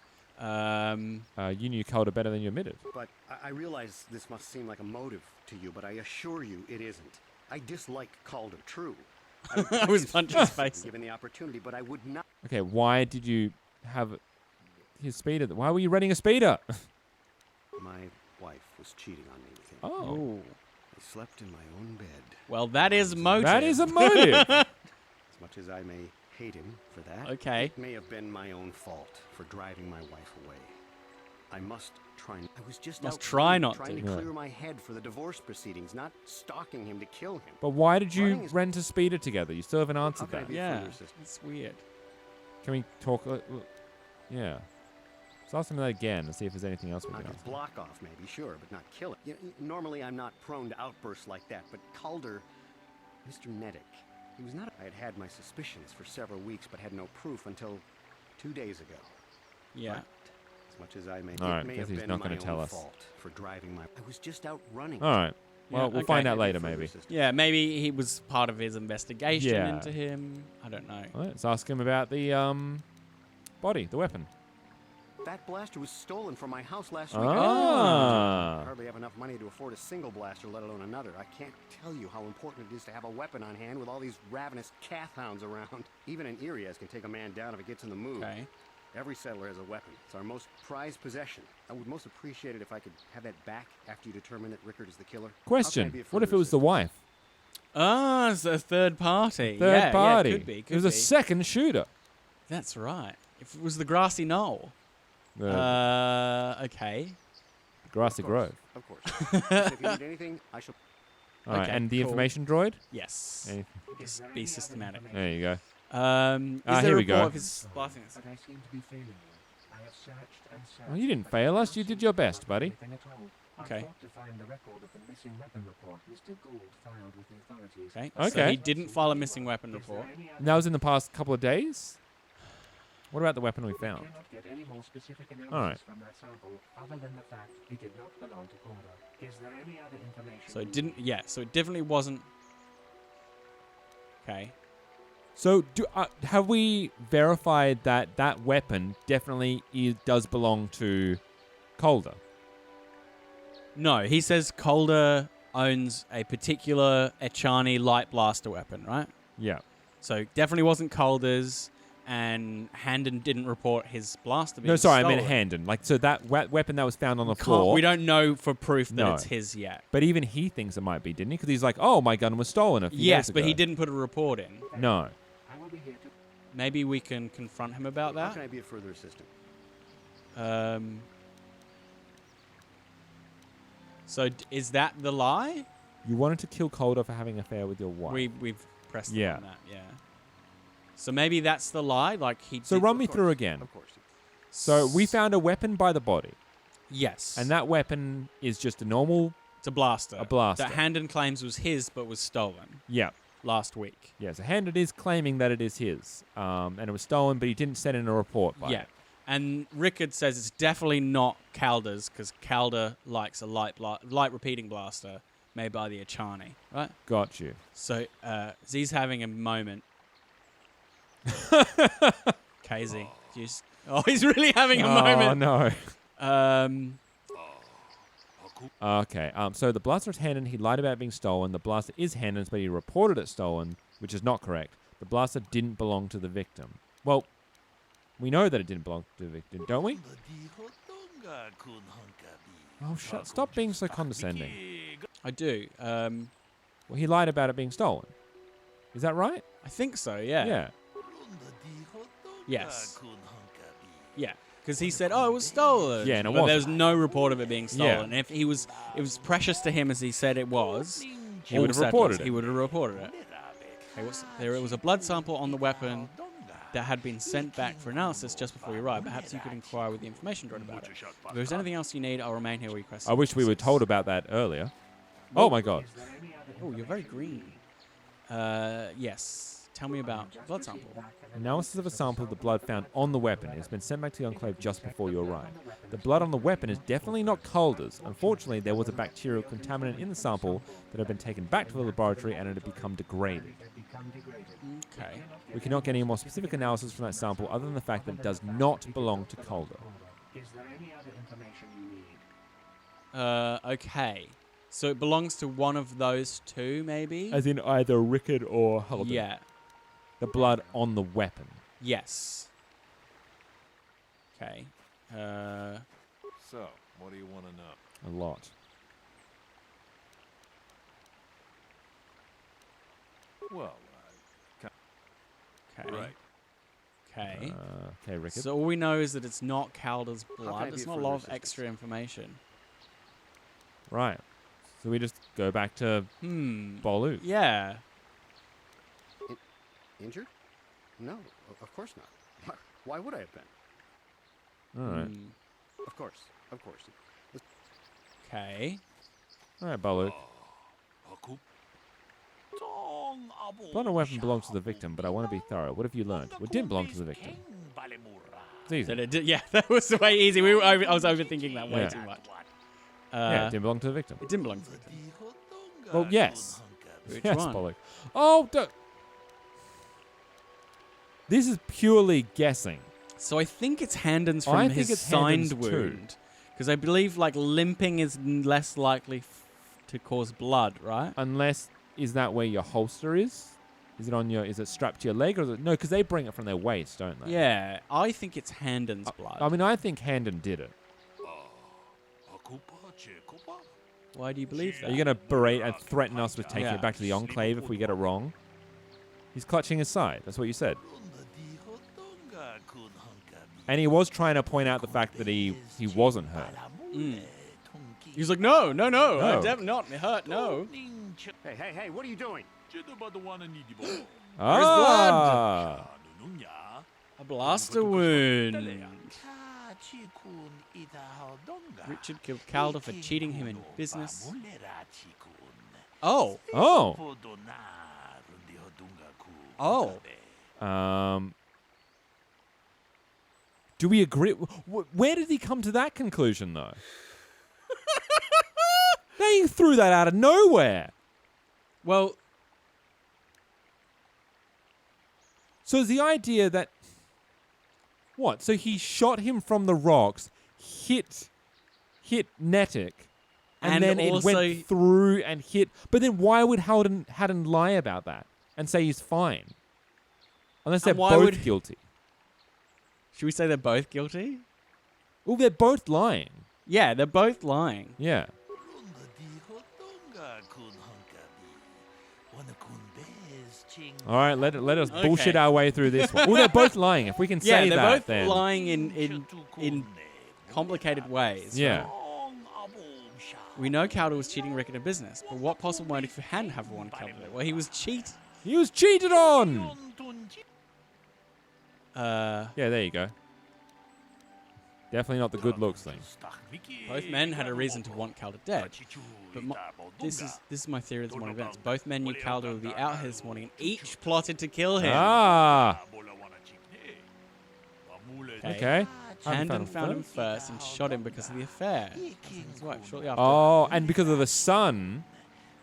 Speaker 1: You knew Calder better than you admitted.
Speaker 4: But I realize this must seem like a motive to you, but I assure you it isn't. I dislike Calder, true.
Speaker 2: I was punching his face.
Speaker 4: Given the opportunity, but I would not.
Speaker 1: Okay, why did you have his speeder? Why were you renting a speeder?
Speaker 4: My wife was cheating on me with him.
Speaker 1: Oh.
Speaker 2: Ooh.
Speaker 4: I slept in my own bed.
Speaker 2: Well, that is motive.
Speaker 1: That is a motive.
Speaker 4: As much as I may hate him for that,
Speaker 2: Okay.
Speaker 4: it may have been my own fault for driving my wife away. I must try. I was just
Speaker 2: Must
Speaker 4: out
Speaker 2: try
Speaker 4: running,
Speaker 2: not
Speaker 4: trying
Speaker 2: to.
Speaker 4: to
Speaker 1: Yeah.
Speaker 4: clear my head for the divorce proceedings, not stalking him to kill him.
Speaker 1: But why did you
Speaker 4: Running is-
Speaker 1: rent a speeder together? You still haven't answered
Speaker 4: can I
Speaker 1: that.
Speaker 4: be-
Speaker 2: Yeah.
Speaker 4: further assistance?
Speaker 2: It's weird.
Speaker 1: Can we talk? Yeah. Let's ask him that again and see if there's anything else we
Speaker 4: I
Speaker 1: can
Speaker 4: could
Speaker 1: ask.
Speaker 4: block off, maybe, sure, but not kill it. Normally, I'm not prone to outbursts like that, but Calder, Mr. Nettic, he was not. I had had my suspicions for several weeks, but had no proof until 2 days ago.
Speaker 2: Yeah.
Speaker 4: As much as I may,
Speaker 1: All right,
Speaker 4: it may
Speaker 1: guess
Speaker 4: have
Speaker 1: he's
Speaker 4: been
Speaker 1: not
Speaker 4: my
Speaker 1: gonna tell
Speaker 4: own
Speaker 1: us.
Speaker 4: fault for driving my. I was just out running.
Speaker 1: All right. Well,
Speaker 2: Yeah,
Speaker 1: we'll
Speaker 2: okay.
Speaker 1: find out
Speaker 4: Maybe
Speaker 1: later,
Speaker 4: further
Speaker 1: maybe.
Speaker 4: assistance.
Speaker 2: Yeah, maybe he was part of his investigation
Speaker 1: Yeah.
Speaker 2: into him. I don't know.
Speaker 1: All right, let's ask him about the body, the weapon.
Speaker 4: That blaster was stolen from my house last week.
Speaker 1: Ah.
Speaker 4: I hardly have enough money to afford a single blaster, let alone another. I can't tell you how important it is to have a weapon on hand with all these ravenous cath hounds around. Even an Irias can take a man down if it gets in the mood.
Speaker 2: Okay.
Speaker 4: Every settler has a weapon. It's our most prized possession. I would most appreciate it if I could have that back after you determine that Rickard is the killer. How can I
Speaker 1: Question:
Speaker 4: be of
Speaker 1: What if
Speaker 4: further
Speaker 1: it was the wife?
Speaker 2: Ah, it's a third party.
Speaker 1: Third
Speaker 2: Yeah,
Speaker 1: party.
Speaker 2: Yeah, could be. Could
Speaker 1: it was a
Speaker 2: be.
Speaker 1: second shooter.
Speaker 2: That's right. If it was the grassy knoll.
Speaker 1: The
Speaker 2: Okay.
Speaker 1: grassy grove.
Speaker 4: Of course. Listen, if you need anything, I shall.
Speaker 1: All right,
Speaker 2: Okay,
Speaker 1: and the
Speaker 2: cool.
Speaker 1: information droid.
Speaker 2: Yes.
Speaker 1: Any-
Speaker 2: Just be systematic.
Speaker 1: There you go.
Speaker 2: Is
Speaker 1: Ah,
Speaker 2: there
Speaker 1: here
Speaker 2: a
Speaker 1: we go.
Speaker 2: report of his laughing?
Speaker 5: But I seem to be failing you. I have searched and searched.
Speaker 1: Well, you didn't fail us. You did your best, buddy.
Speaker 5: Anything at all.
Speaker 2: Okay.
Speaker 5: I thought to find the record of the missing weapon report Mr. Gould filed with the authorities.
Speaker 2: Okay. So
Speaker 1: Okay.
Speaker 2: he didn't file a missing weapon
Speaker 5: Is there
Speaker 2: report.
Speaker 5: any other
Speaker 1: And that was in the past couple of days? What about the weapon we
Speaker 5: I
Speaker 1: found?
Speaker 5: cannot get any more specific analysis
Speaker 1: Alright.
Speaker 5: from that sample other than the fact it did not belong to Calder. Is there any other information?
Speaker 2: So it didn't. Yeah. So it definitely wasn't. Okay.
Speaker 1: So have we verified that that weapon definitely does belong to Calder?
Speaker 2: No, he says Calder owns a particular Echani light blaster weapon, right?
Speaker 1: Yeah.
Speaker 2: So definitely wasn't Calder's, and Handon didn't report his blaster being
Speaker 1: No, sorry, I meant
Speaker 2: stolen.
Speaker 1: Handon. Like, so that weapon that was found on the floor.
Speaker 2: We don't know for proof that
Speaker 1: No.
Speaker 2: it's his yet.
Speaker 1: But even he thinks it might be, didn't he? Because he's like, oh, my gun was stolen a few
Speaker 2: Yes,
Speaker 1: days
Speaker 2: but
Speaker 1: ago.
Speaker 2: he didn't put a report in.
Speaker 1: No.
Speaker 5: I will be here to
Speaker 2: Maybe we can confront him about
Speaker 4: How
Speaker 2: that.
Speaker 4: can I be of further assistance?
Speaker 2: So is that the lie?
Speaker 1: You wanted to kill Calder for having an affair with your wife.
Speaker 2: We've pressed
Speaker 1: Yeah.
Speaker 2: on that, yeah. So maybe that's the lie, like he
Speaker 1: So
Speaker 2: did-
Speaker 1: run me through again.
Speaker 4: Of course.
Speaker 1: So we found a weapon by the body.
Speaker 2: Yes.
Speaker 1: And that weapon is just a normal...
Speaker 2: it's a blaster.
Speaker 1: A blaster.
Speaker 2: That Handon claims was his but was stolen
Speaker 1: Yeah.
Speaker 2: last week.
Speaker 1: Yeah, so Handon is claiming that it is his. And it was stolen, but he didn't send in a report by
Speaker 2: Yeah.
Speaker 1: it.
Speaker 2: And Rickard says it's definitely not Calder's because Calder likes a light repeating blaster made by the Echani, right?
Speaker 1: Got you.
Speaker 2: So Z's having a moment. KZ. He's really having a moment.
Speaker 1: Oh, no.
Speaker 2: Um,
Speaker 1: Okay, so the blaster is Handon. He lied about it being stolen. The blaster is Handon's, but he reported it stolen, which is not correct. The blaster didn't belong to the victim. Well, we know that it didn't belong to the victim, don't we? Oh, stop being so condescending.
Speaker 2: I do.
Speaker 1: Well, he lied about it being stolen. Is that right?
Speaker 2: I think so, yeah.
Speaker 1: Yeah.
Speaker 2: Yes. Yeah. Because he said, "Oh, it was stolen."
Speaker 1: Yeah, and it
Speaker 2: but there was
Speaker 1: wasn't.
Speaker 2: no report of it being stolen.
Speaker 1: Yeah.
Speaker 2: And if it was precious to him as he said it was,
Speaker 1: He would have reported it.
Speaker 2: He would have reported it. There was a blood sample on the weapon that had been sent back for analysis just before you arrived. Perhaps you could inquire with the information droid about it. If there's anything else you need, I'll remain here while you request.
Speaker 1: I wish we were told about that earlier. Oh, my God.
Speaker 5: Is there any other
Speaker 2: Oh, you're very green. Yes. Tell me about blood sample.
Speaker 1: Analysis of a sample of the blood found on the weapon has been sent back to the Enclave just before you arrived. The blood on the weapon is definitely not Calder's. Unfortunately, there was a bacterial contaminant in the sample that had been taken back to the laboratory and it had become degraded.
Speaker 2: Okay.
Speaker 1: We cannot get any more specific analysis from that sample other than the fact that it does not belong to Calder.
Speaker 5: Is there any other information you need?
Speaker 2: Okay. So it belongs to one of those two, maybe?
Speaker 1: As in either Rickard or Calder.
Speaker 2: Yeah.
Speaker 1: The blood on the weapon.
Speaker 2: Yes. Okay.
Speaker 3: So, what do you want to know?
Speaker 1: A lot.
Speaker 3: Well,
Speaker 2: Okay.
Speaker 3: right.
Speaker 2: Okay.
Speaker 1: Okay, Rickard.
Speaker 2: So all we know is that it's not Calder's
Speaker 4: can
Speaker 2: blood.
Speaker 4: I be
Speaker 2: There's
Speaker 4: of
Speaker 2: not a
Speaker 4: further
Speaker 2: lot of
Speaker 4: assistance?
Speaker 2: extra information.
Speaker 1: Right. So we just go back to Bolu.
Speaker 2: Yeah.
Speaker 4: Injured? No, of course not. Why would I have been?
Speaker 1: All right.
Speaker 4: Of course.
Speaker 2: Okay.
Speaker 1: All right, Bolu. Blood on a weapon belongs to the victim, but I want to be thorough. What have you learned? Well, it didn't belong to the victim. It's easy.
Speaker 2: That it did, yeah, that was way easy. I was overthinking that way
Speaker 1: Yeah.
Speaker 2: too much.
Speaker 1: Yeah, it didn't belong to the victim.
Speaker 2: It didn't belong to the victim.
Speaker 1: Well, yes.
Speaker 2: Which
Speaker 1: Yes,
Speaker 2: one?
Speaker 1: Bolu. Oh, this is purely guessing.
Speaker 2: So I think it's Handon's
Speaker 1: I
Speaker 2: from
Speaker 1: think
Speaker 2: his
Speaker 1: it's
Speaker 2: signed
Speaker 1: Handon's too.
Speaker 2: wound. Because I believe like limping is less likely to cause blood, right?
Speaker 1: Unless, is that where your holster is? Is it strapped to your leg? Or is it, no, because they bring it from their waist, don't they?
Speaker 2: Yeah, I think it's Handon's blood.
Speaker 1: I mean, I think Handon did it.
Speaker 2: Why do you believe that?
Speaker 1: Are you going to berate and threaten us with taking
Speaker 2: Yeah.
Speaker 1: it back to the Enclave if we get it wrong? He's clutching his side. That's what you said. And he was trying to point out the fact that he wasn't hurt.
Speaker 2: He was like, no, I'm
Speaker 1: No.
Speaker 2: not hurt, no.
Speaker 4: Hey, what are you doing?
Speaker 1: Ah!
Speaker 2: A blaster wound. Richard killed Calder for cheating him in business. Oh.
Speaker 1: Oh.
Speaker 2: Oh.
Speaker 1: Do we agree? Where did he come to that conclusion, though? They threw that out of nowhere.
Speaker 2: Well,
Speaker 1: So is the idea that... What? So he shot him from the rocks, hit Nettic, and then it
Speaker 2: also-
Speaker 1: went through and hit... But then why would Haddon lie about that and say he's fine? Unless they're
Speaker 2: And why
Speaker 1: both
Speaker 2: would-
Speaker 1: guilty.
Speaker 2: should we say they're both guilty?
Speaker 1: Well, they're both lying.
Speaker 2: Yeah, they're both lying.
Speaker 1: Yeah. All right, let us bullshit
Speaker 2: Okay.
Speaker 1: our way through this one. Well, they're both lying. If we can
Speaker 2: Yeah,
Speaker 1: say
Speaker 2: they're
Speaker 1: that,
Speaker 2: both
Speaker 1: then
Speaker 2: lying in complicated ways.
Speaker 1: yeah.
Speaker 2: We know Calder was cheating Rick in a business, but what possible motive for Han have one Calder? Well, he was cheated.
Speaker 1: He was cheated on.
Speaker 2: Uh,
Speaker 1: Yeah, there you go. Definitely not the good looks thing.
Speaker 2: both men had a reason to want Calder dead. But this is my theory of the morning events. Both men knew Calder would be out here this morning, and each plotted to kill him.
Speaker 1: Ah. Okay.
Speaker 2: Handon found him first and shot him because of the affair. His wife shortly after.
Speaker 1: Oh, and because of the sun.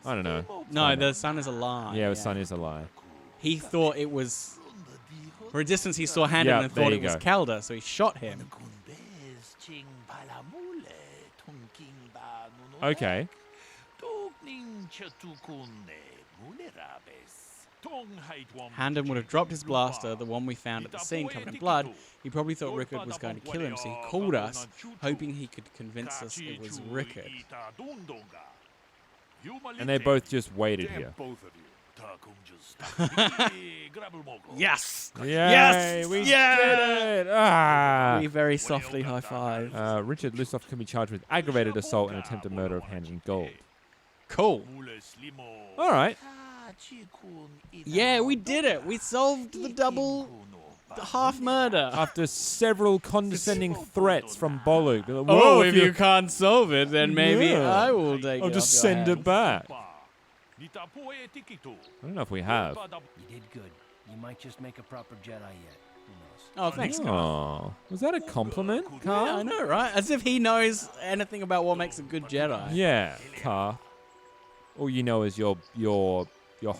Speaker 1: I don't know.
Speaker 2: No, the son is a lie.
Speaker 1: Yeah, the sun is a lie.
Speaker 2: He thought it was. For a distance, he saw Handon
Speaker 1: Yeah,
Speaker 2: and
Speaker 1: there
Speaker 2: thought
Speaker 1: you
Speaker 2: it was
Speaker 1: go.
Speaker 2: Calder, so he shot him.
Speaker 1: Okay.
Speaker 2: Handon would have dropped his blaster, the one we found at the scene covered in blood. He probably thought Rickard was going to kill him, so he called us, hoping he could convince us it was Rickard.
Speaker 1: And they both just waited here.
Speaker 3: Both of you.
Speaker 2: Yes!
Speaker 1: Yay,
Speaker 2: Yes!
Speaker 1: we
Speaker 2: Yeah!
Speaker 1: did it! Ah.
Speaker 2: We very softly high five.
Speaker 1: Richard Lusoff can be charged with aggravated assault and attempted murder of Handon Gold.
Speaker 2: Cool.
Speaker 1: All right.
Speaker 2: Yeah, we did it. We solved the half murder.
Speaker 1: After several condescending threats from Boluk. Like,
Speaker 2: Oh,
Speaker 1: "Whoa,
Speaker 2: if you can't solve it, then maybe
Speaker 1: Yeah.
Speaker 2: I will take it.
Speaker 1: I'll just
Speaker 2: off your
Speaker 1: send it
Speaker 2: hands."
Speaker 1: back. I don't know if we have.
Speaker 6: You did good. You might just make a proper Jedi yet. Who knows?
Speaker 2: Oh, thanks, Carl.
Speaker 1: Oh, was that a compliment,
Speaker 2: Yeah, I
Speaker 1: Carl?
Speaker 2: know, right? As if he knows anything about what makes a good Jedi.
Speaker 1: Yeah, Carl. All you know is your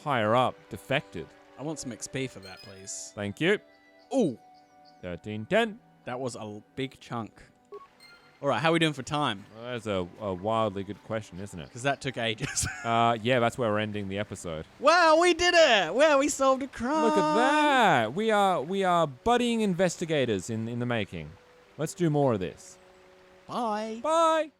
Speaker 1: higher up defected.
Speaker 2: I want some XP for that, please.
Speaker 1: Thank you.
Speaker 2: Ooh,
Speaker 1: 1310.
Speaker 2: that was a big chunk. All right, how are we doing for time?
Speaker 1: Well, that's a wildly good question, isn't it?
Speaker 2: Because that took ages.
Speaker 1: Yeah, that's where we're ending the episode.
Speaker 2: Wow, we did it! Wow, we solved a crime.
Speaker 1: Look at that. We are budding investigators in the making. Let's do more of this.
Speaker 2: Bye.
Speaker 1: Bye.